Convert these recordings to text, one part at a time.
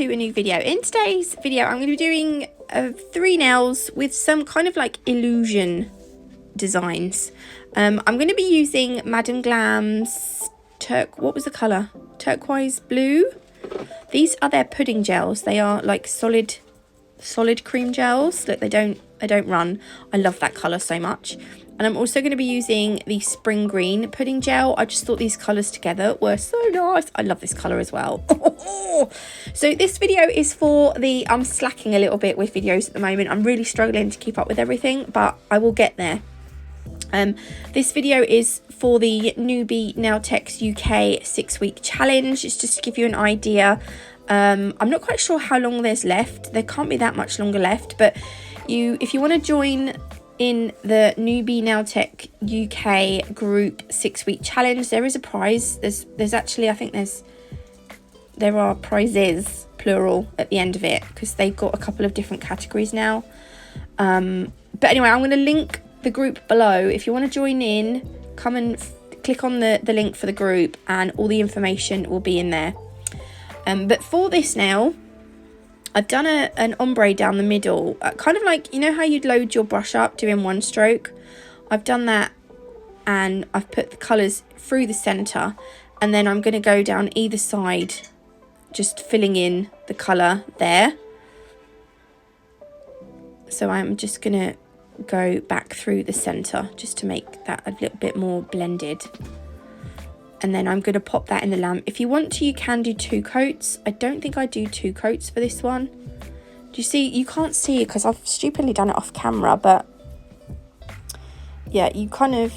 to a new video. In today's video I'm going to be doing 3 nails with some kind of like illusion designs. I'm going to be using Madam Glam's what was the colour? Turquoise blue. These are their pudding gels. They are like solid cream gels. Look, they don't run. I love that colour so much. And I'm also going to be using the spring green pudding gel. I just thought these colours together were so nice. I love this colour as well. So this video is for the, I'm slacking a little bit with videos at the moment. I'm really struggling to keep up with everything, but I will get there. This video is for the Newbie Nail Tech's UK 6-week challenge. It's just to give you an idea. I'm not quite sure how long there's left. There can't be that much longer left, but if you want to join in the Newbie Nail Tech UK group 6-week challenge, there is a prize. There's actually, I think there are prizes, plural, at the end of it, because they've got a couple of different categories now. But anyway, I'm going to link the group below. If you want to join in, come and click on the link for the group, and all the information will be in there. But for this nail, I've done an ombre down the middle, kind of like, you know how you'd load your brush up doing one stroke? I've done that, and I've put the colours through the centre, and then I'm going to go down either side, just filling in the colour there. So I'm just going to go back through the centre just to make that a little bit more blended. And then I'm going to pop that in the lamp. If you want to, you can do 2 coats. I don't think I do 2 coats for this one. Do you see? You can't see it because I've stupidly done it off camera, but yeah, you kind of,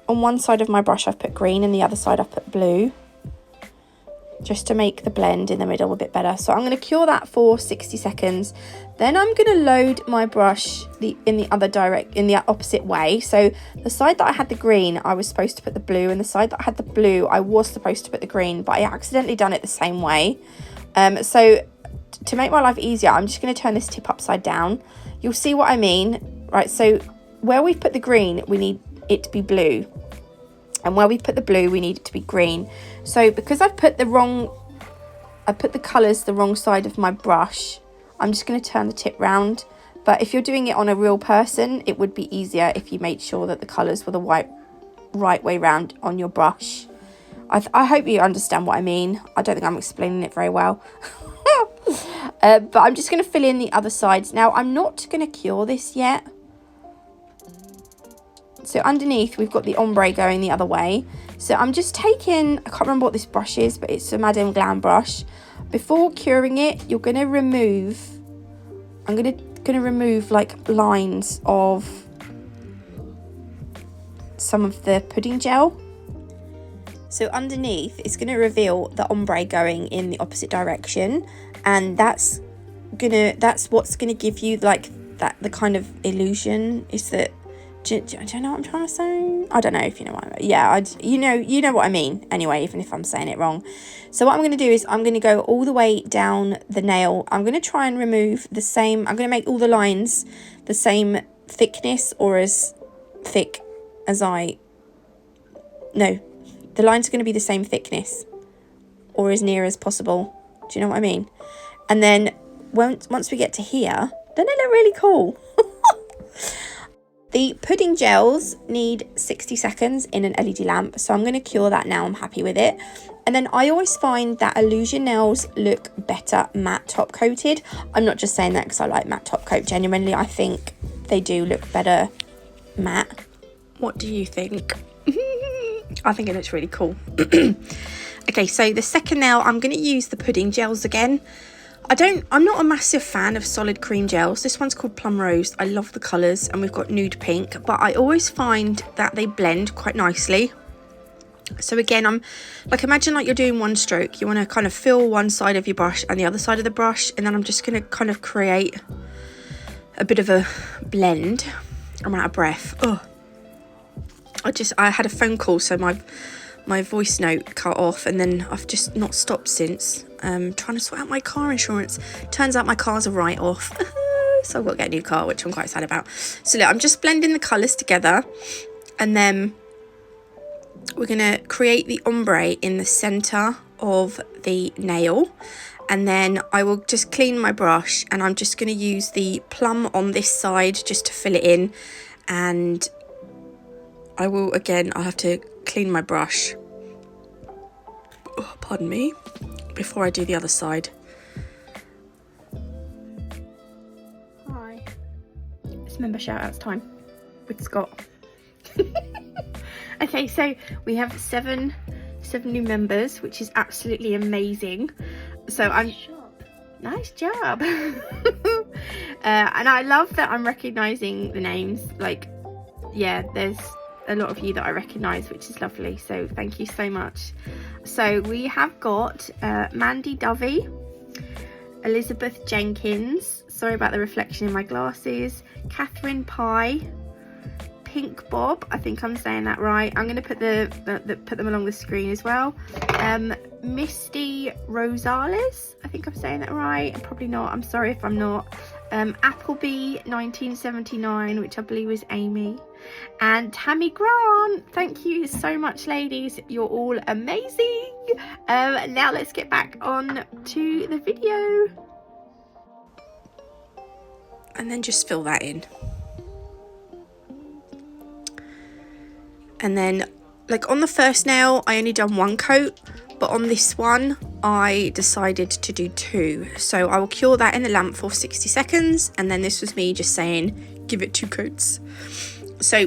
on one side of my brush I've put green and the other side I've put blue, just to make the blend in the middle a bit better. So I'm going to cure that for 60 seconds. Then I'm going to load my brush in the opposite way. So the side that I had the green, I was supposed to put the blue, and the side that I had the blue, I was supposed to put the green, but I accidentally done it the same way. So to make my life easier, I'm just going to turn this tip upside down. You'll see what I mean, right? So where we've put the green, we need it to be blue. And where we put the blue, we need it to be green. So because I put the colours the wrong side of my brush, I'm just going to turn the tip round. But if you're doing it on a real person, it would be easier if you made sure that the colours were the right way round on your brush. I hope you understand what I mean. I don't think I'm explaining it very well. But I'm just going to fill in the other sides. Now, I'm not going to cure this yet. So underneath, we've got the ombre going the other way. So I'm just taking, I can't remember what this brush is, but it's a Madam Glam brush. Before curing it, you're going to remove, I'm going to remove like lines of some of the pudding gel. So underneath, it's going to reveal the ombre going in the opposite direction. And that's what's going to give you like the kind of illusion is that, do you know what I'm trying to say? I don't know if you know what I mean. Yeah, you know what I mean. Anyway, even if I'm saying it wrong. So what I'm going to do is I'm going to go all the way down the nail. I'm going to try and remove the same. I'm going to make all the lines the same thickness, or as thick as the lines are going to be the same thickness, or as near as possible. Do you know what I mean? And then once we get to here, don't they look really cool? The pudding gels need 60 seconds in an LED lamp, so I'm going to cure that now. I'm happy with it. And then I always find that illusion nails look better matte top coated. I'm not just saying that because I like matte top coat. Genuinely, I think they do look better matte. What do you think? I think it looks really cool. Okay, so the second nail, I'm going to use the pudding gels again. I'm not a massive fan of solid cream gels. This one's called Plum Rose. I love the colours, and we've got nude pink, but I always find that they blend quite nicely. So again, I'm like, imagine like you're doing one stroke. You want to kind of fill one side of your brush and the other side of the brush, and then I'm just going to kind of create a bit of a blend. I'm out of breath. Oh, I had a phone call, so my voice note cut off, and then I've just not stopped since. Trying to sort out my car insurance. Turns out my car's a write-off. So I've got to get a new car, which I'm quite sad about. So look, I'm just blending the colours together, and then we're going to create the ombre in the centre of the nail. And then I will just clean my brush, and I'm just going to use the plum on this side just to fill it in. And I will, again, I'll have to clean my brush, oh, pardon me, before I do the other side. Hi. It's member shout outs time with Scott. Okay, so we have seven new members, which is absolutely amazing. So nice job. And I love that I'm recognizing the names. Like, yeah, there's a lot of you that I recognize, which is lovely, so thank you so much. So we have got Mandy Dovey, Elizabeth Jenkins, sorry about the reflection in my glasses, Catherine Pye, Pink Bob, I think I'm saying that right. I'm going to put put them along the screen as well. Misty Rosales, I think I'm saying that right. Probably not, I'm sorry if I'm not. Appleby 1979, which I believe is Amy, and Tammy Grant. Thank you so much, ladies, you're all amazing. Now let's get back on to the video, and then just fill that in. And then, like on the first nail, I only done one coat, but on this one, I decided to do two. So I will cure that in the lamp for 60 seconds. And then this was me just saying, give it 2 coats. So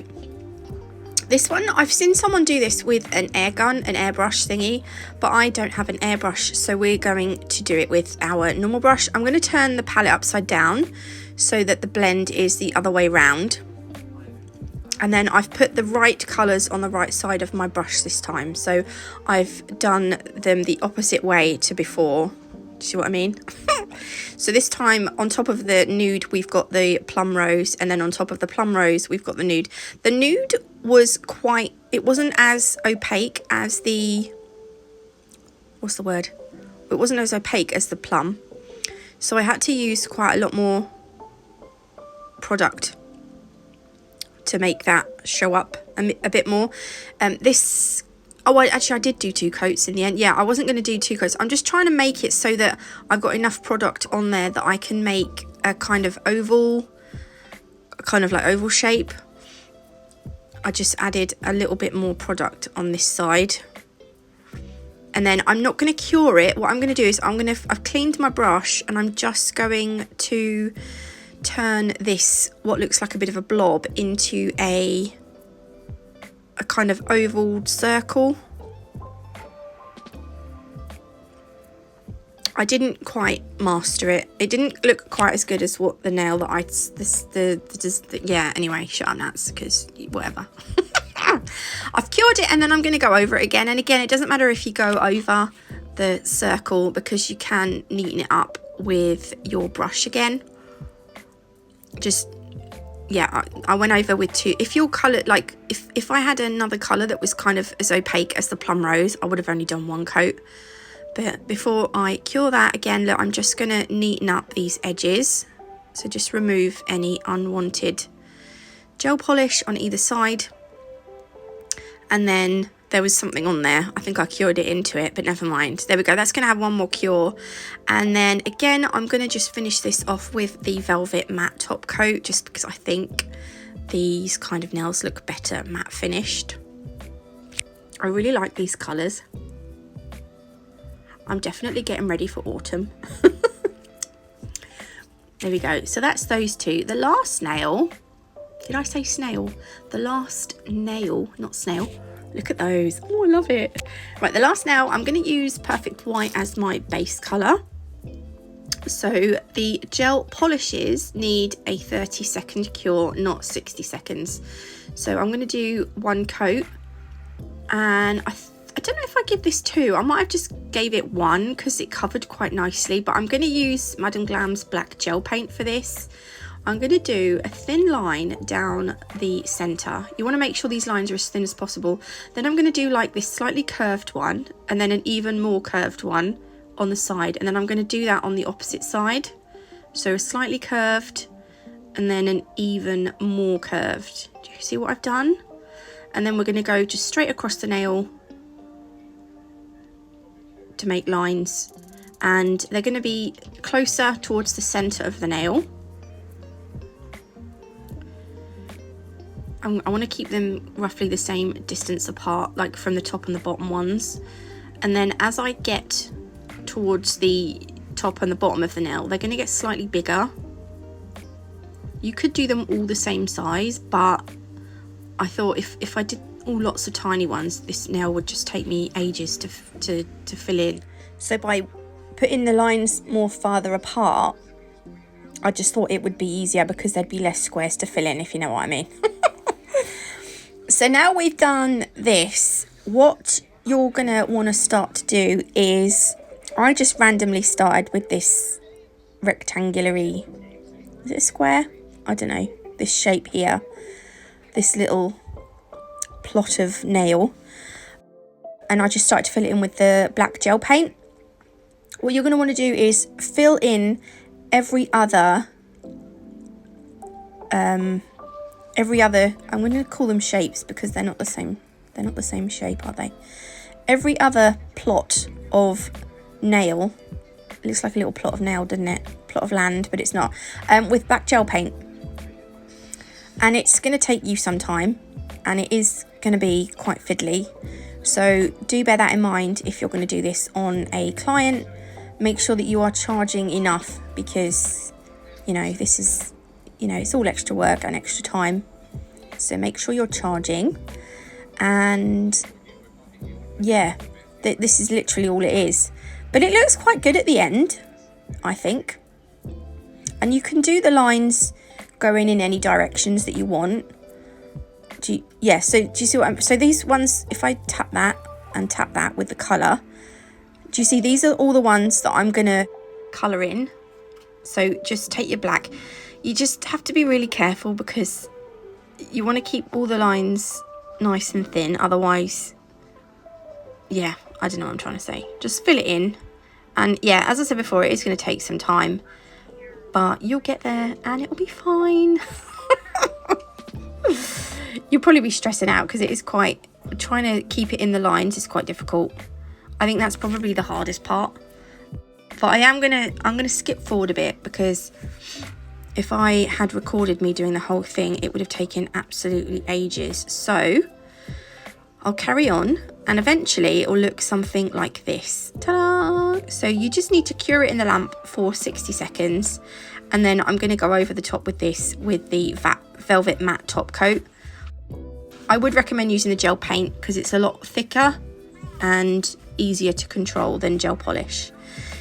this one, I've seen someone do this with an air gun, an airbrush thingy, but I don't have an airbrush. So we're going to do it with our normal brush. I'm going to turn the palette upside down so that the blend is the other way round. And then I've put the right colours on the right side of my brush this time. So I've done them the opposite way to before. Do you see what I mean? So this time on top of the nude, we've got the plum rose. And then on top of the plum rose, we've got the nude. The nude was quite, it wasn't as opaque as the, what's the word? It wasn't as opaque as the plum. So I had to use quite a lot more product to make that show up a bit more. Actually I did do 2 coats in the end. Yeah, I wasn't going to do 2 coats. I'm just trying to make it so that I've got enough product on there that I can make a kind of oval, oval shape. I just added a little bit more product on this side. And then I'm not going to cure it. What I'm going to do is I've cleaned my brush, and I'm just going to turn this, what looks like a bit of a blob, into a kind of oval circle. I didn't quite master it. It didn't look quite as good as what the nail that yeah, anyway, shut up, Nats, because whatever. I've cured it, and then I'm going to go over it again. And again, it doesn't matter if you go over the circle, because you can neaten it up with your brush again. Just, yeah, I went over with 2. If your colour, like if I had another colour that was kind of as opaque as the plum rose, I would have only done 1 coat. But before I cure that, again, look, I'm just going to neaten up these edges. So just remove any unwanted gel polish on either side. And then there was something on there. I think I cured it into it, but never mind. There we go. That's going to have 1 more cure. And then again, I'm going to just finish this off with the velvet matte top coat, just because I think these kind of nails look better matte finished. I really like these colours. I'm definitely getting ready for autumn. There we go. So that's those 2. The last nail, did I say snail? The last nail, not snail. Look at those. Oh, I love it. Right, the last nail, I'm going to use Perfect White as my base colour. So the gel polishes need a 30-second cure, not 60 seconds. So I'm going to do 1 coat. And I don't know if I give this 2. I might have just gave it 1 because it covered quite nicely. But I'm going to use Madam Glam's black gel paint for this. I'm going to do a thin line down the centre. You want to make sure these lines are as thin as possible. Then I'm going to do like this slightly curved one, and then an even more curved one on the side. And then I'm going to do that on the opposite side. So a slightly curved, and then an even more curved. Do you see what I've done? And then we're going to go just straight across the nail to make lines. and they're going to be closer towards the center of the nail. I want to keep them roughly the same distance apart, like from the top and the bottom ones. And then as I get towards the top and the bottom of the nail, they're going to get slightly bigger. You could do them all the same size, but I thought if I did all lots of tiny ones, this nail would just take me ages to fill in. So by putting the lines more farther apart, I just thought it would be easier because there'd be less squares to fill in, if you know what I mean. So now we've done this, what you're gonna want to start to do is, I just randomly started with this rectangular-y, is it a square? I don't know, this shape here, this little plot of nail, and I just started to fill it in with the black gel paint. What you're going to want to do is fill in every other, I'm going to call them shapes because they're not the same shape, are they? Every other plot of nail, it looks like a little plot of nail, doesn't it? Plot of land, but it's not, with black gel paint. And it's going to take you some time, and it is going to be quite fiddly, so do bear that in mind if you're going to do this on a client. Make sure that you are charging enough, because you know this is, you know, it's all extra work and extra time, so make sure you're charging. And yeah, this is literally all it is, but it looks quite good at the end, I think. And you can do the lines going in any directions that you want. So do you see what so these ones, if I tap that and tap that with the colour, do you see these are all the ones that I'm gonna colour in? So just take your black. You just have to be really careful because you want to keep all the lines nice and thin, otherwise, yeah, I don't know what I'm trying to say. Just fill it in, and yeah, as I said before, it is going to take some time, but you'll get there and it'll be fine. You'll probably be stressing out because it is quite, trying to keep it in the lines is quite difficult. I think that's probably the hardest part. But I'm gonna skip forward a bit, because if I had recorded me doing the whole thing, it would have taken absolutely ages. So I'll carry on, and eventually it will look something like this. Ta-da! So you just need to cure it in the lamp for 60 seconds. And then I'm going to go over the top with this with the velvet matte top coat. I would recommend using the gel paint because it's a lot thicker and easier to control than gel polish.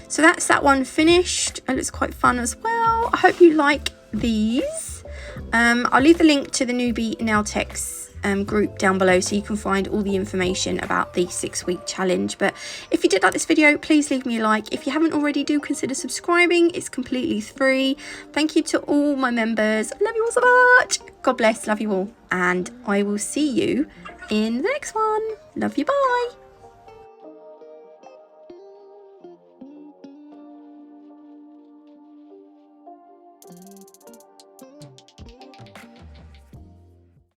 So that's that one finished. It looks quite fun as well. I hope you like these. I'll leave the link to the Newbie Nail Techs group down below so you can find all the information about the 6-week challenge. But if you did like this video, please leave me a like. If you haven't already, do consider subscribing. It's completely free. Thank you to all my members. Love you all so much. God bless. Love you all. And I will see you in the next one. Love you. Bye.